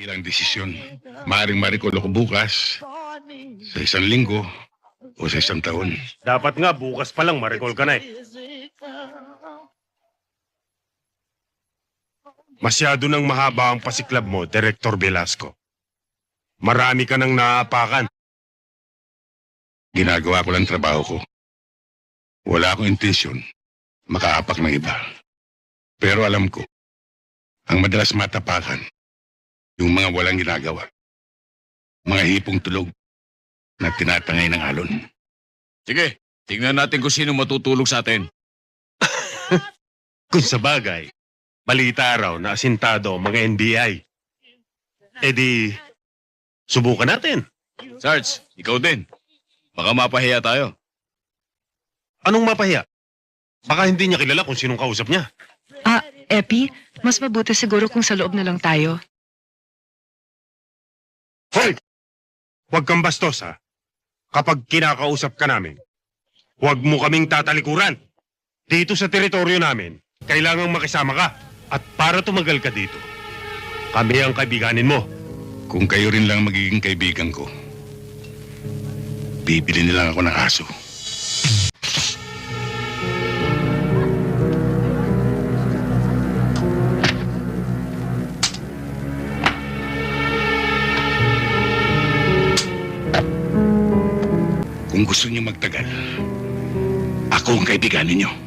Ilang desisyon. Maaring marikol ako bukas, sa isang linggo, o sa isang taon. Dapat nga bukas pa lang ma-recall ka na eh. Masyado nang mahaba ang pasiklab mo, Director Velasco. Marami ka nang naaapakan. Ginagawa ko lang trabaho ko. Wala akong intensyon makaapak ng iba. Pero alam ko, ang madalas matapakan, yung mga walang ginagawa. Mga hipong tulog na tinatangay ng alon. Sige, tingnan natin kung sino matutulog sa atin. Kung sa bagay, balita raw na asintado ang mga NBI. E di, subukan natin. Sarge, ikaw din. Baka mapahiya tayo. Anong mapahiya? Baka hindi niya kilala kung sinong kausap niya. Epi, mas mabuti siguro kung sa loob na lang tayo. Hoy! Huwag kang bastos ha. Kapag kinakausap ka namin, huwag mo kaming tatalikuran. Dito sa teritoryo namin, kailangang makisama ka. At para tumagal ka dito, kami ang kaibiganin mo. Kung kayo rin lang magiging kaibigan ko, bibili nilang ako ng aso. Kung gusto niyo magtagal, ako ang kaibiganin niyo.